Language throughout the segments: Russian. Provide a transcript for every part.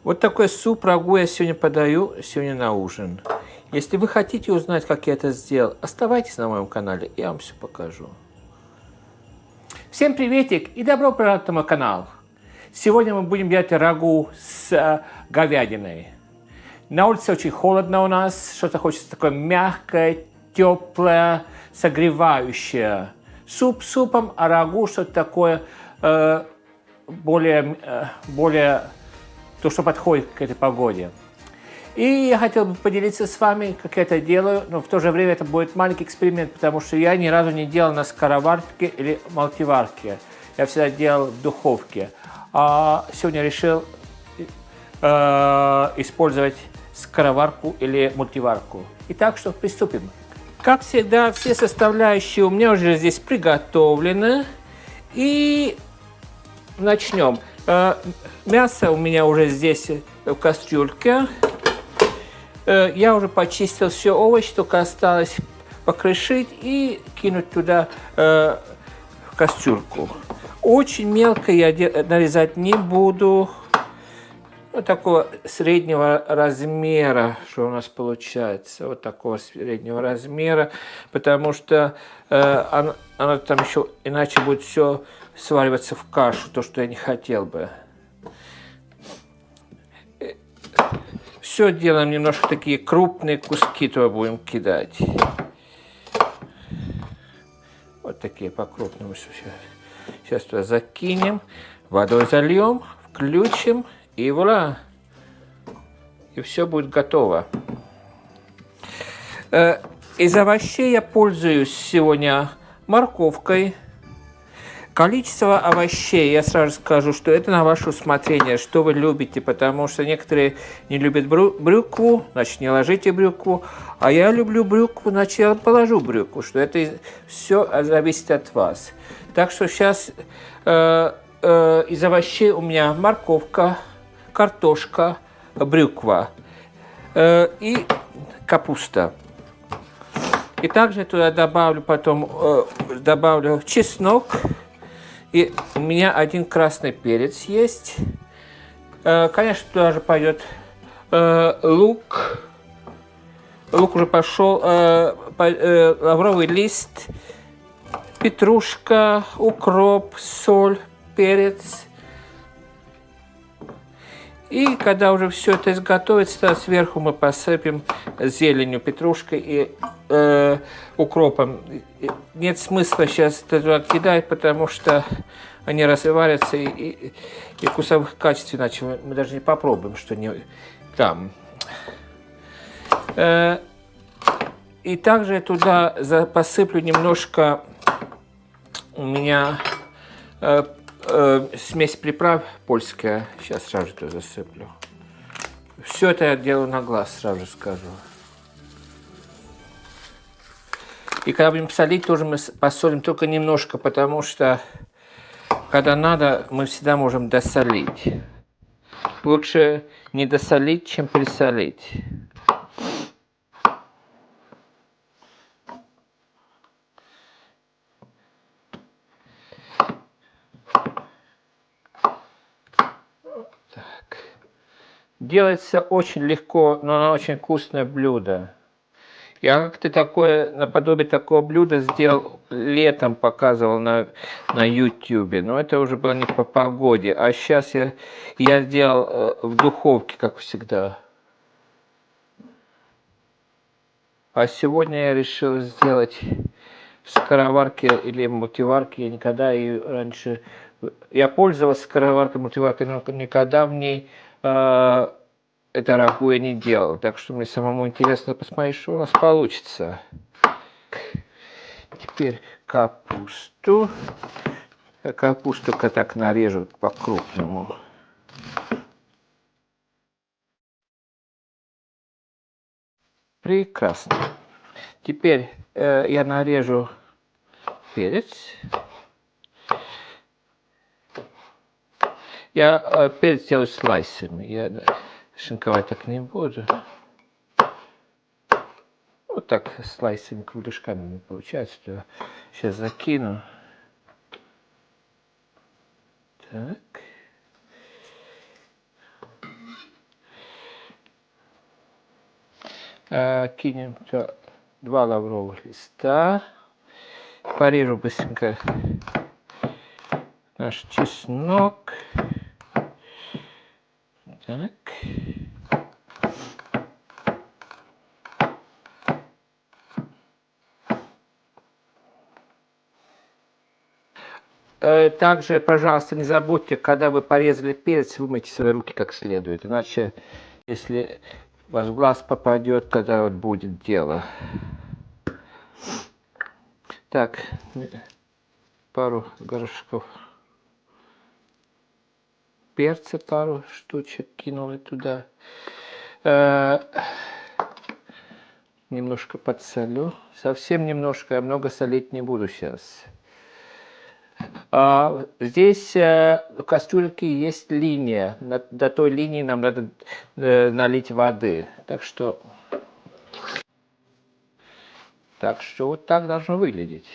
Вот такой суп рагу я сегодня подаю сегодня на ужин. Если вы хотите узнать, как я это сделал, оставайтесь на моем канале, я вам все покажу. Всем приветик и добро пожаловать на мой канал. Сегодня мы будем делать рагу с говядиной. На улице очень холодно у нас, что-то хочется такое мягкое, теплое, согревающее. Суп супом, а рагу что-то такое более то, что подходит к этой погоде. И я хотел бы поделиться с вами, как я это делаю, но в то же время это будет маленький эксперимент, потому что я ни разу не делал на скороварке или мультиварке. Я всегда делал в духовке. А сегодня решил использовать скороварку или мультиварку. Итак, что приступим. Как всегда, все составляющие у меня уже здесь приготовлены. И начнем. Мясо у меня уже здесь в кастрюльке. Я уже почистил все овощи, только осталось покрошить и кинуть туда в кастрюльку. Очень мелко я нарезать не буду. Вот такого среднего размера, что у нас получается. Вот такого среднего размера, потому что оно там еще иначе будет все свариваться в кашу, то, что я не хотел бы. Все делаем немножко такие крупные куски, то будем кидать. Вот такие по-крупному. Сейчас туда закинем, водой зальем, включим и вуаля. И все будет готово. Из овощей я пользуюсь сегодня морковкой. Количество овощей, я сразу скажу, что это на ваше усмотрение, что вы любите, потому что некоторые не любят брюкву, значит, не ложите брюкву, а я люблю брюкву, значит, я положу брюкву, что это все зависит от вас. Так что сейчас из овощей у меня морковка, картошка, брюква и капуста. И также туда добавлю чеснок. И у меня один красный перец есть. Конечно, туда же пойдет лук. Лук уже пошел. Лавровый лист, петрушка, укроп, соль, перец. И когда уже все это изготовится, сверху мы посыпем зеленью, петрушкой и укропом. Нет смысла сейчас это туда кидать, потому что они разварятся и вкусовых качеств, иначе мы даже не попробуем, что не там. И также туда посыплю немножко у меня смесь приправ польская. Сейчас сразу же туда засыплю. Все это я делаю на глаз, сразу же скажу. И когда будем солить, тоже мы посолим только немножко, потому что, когда надо, мы всегда можем досолить. Лучше не досолить, чем пересолить. Так. Делается очень легко, но оно очень вкусное блюдо. Я как-то такое, наподобие такого блюда сделал летом, показывал на YouTube, но это уже было не по погоде. А сейчас я сделал в духовке, как всегда. А сегодня я решил сделать в скороварке или мультиварке. Я никогда ее раньше... Я пользовался скороваркой, мультиваркой, но никогда в ней... это рагу я не делал, так что мне самому интересно посмотреть, что у нас получится. Теперь капусту. Капусту-ка так нарежу по-крупному. Прекрасно. Теперь я нарежу перец. Я перец делаю слайсами. Я шинковать так не буду. Вот так слайсами, кругляшками получается. Сейчас закину. Так. Кинем 2 лавровых листа. Порежу быстренько наш чеснок. Так. Также, пожалуйста, не забудьте, когда вы порезали перец, вымойте свои руки как следует. Иначе, если у вас в глаз попадет, тогда вот будет дело. Так, пару горшков перца, пару штучек кинули туда. Немножко подсолю. Совсем немножко, я много солить не буду сейчас. Здесь в кастрюльке есть линия. До той линии нам надо налить воды. Так что вот так должно выглядеть.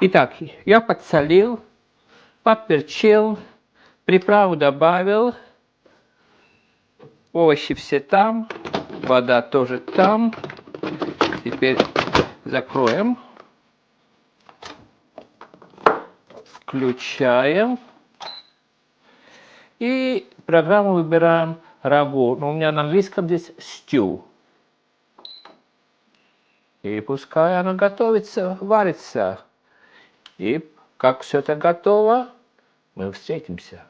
Итак, я подсолил, поперчил, приправу добавил, овощи все там, вода тоже там. Теперь закроем, включаем и программу выбираем рагу. Но у меня на английском здесь stew. И пускай оно готовится, варится. И как все это готово, мы встретимся.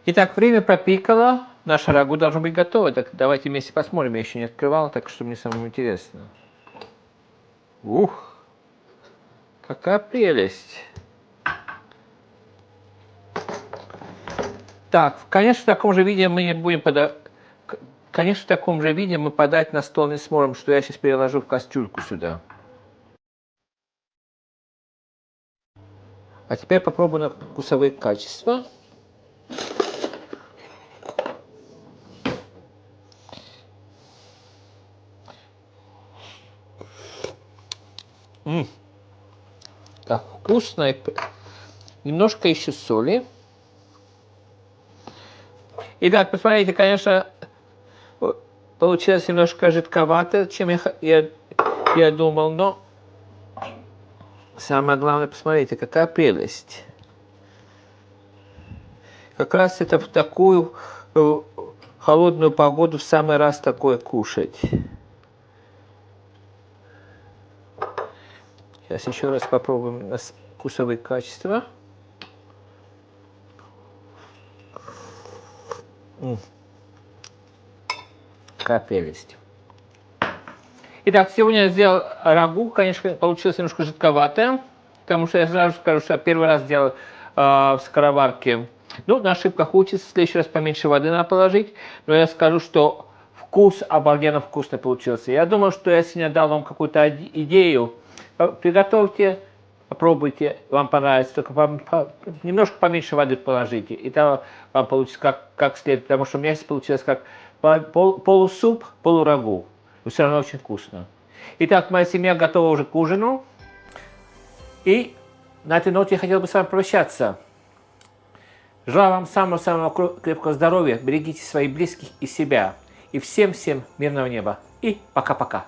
Итак, время пропикало. Наше рагу должно быть готово. Так давайте вместе посмотрим. Я еще не открывал, так что мне самому интересно. Ух! Какая прелесть! Так, конечно, в таком же виде мы будем подать. Конечно, в таком же виде мы подать на стол не сможем, что я сейчас переложу в кастрюльку сюда. А теперь попробую на вкусовые качества. Так, вкусно. Немножко еще соли. Итак, посмотрите, конечно, получилось немножко жидковато, чем я думал, но самое главное, посмотрите, какая прелесть. Как раз это в такую холодную погоду в самый раз такое кушать. Сейчас еще раз попробуем на вкусовые качества. Какая прелесть. Итак, сегодня я сделал рагу. Конечно, получилось немножко жидковатое, потому что я сразу скажу, что я первый раз делал в скороварке. Ну, на ошибках учится, в следующий раз поменьше воды надо положить. Но я скажу, что вкус обалденно вкусный получился. Я думаю, что я сегодня дал вам какую-то идею. Приготовьте, попробуйте, вам понравится. Только немножко поменьше воды положите. И тогда вам получится как следует. Потому что у меня здесь получилось как полусуп, полурагу. Но все равно очень вкусно. Итак, моя семья готова уже к ужину. И на этой ноте я хотел бы с вами прощаться. Желаю вам самого-самого крепкого здоровья. Берегите своих близких и себя. И всем-всем мирного неба. И пока-пока.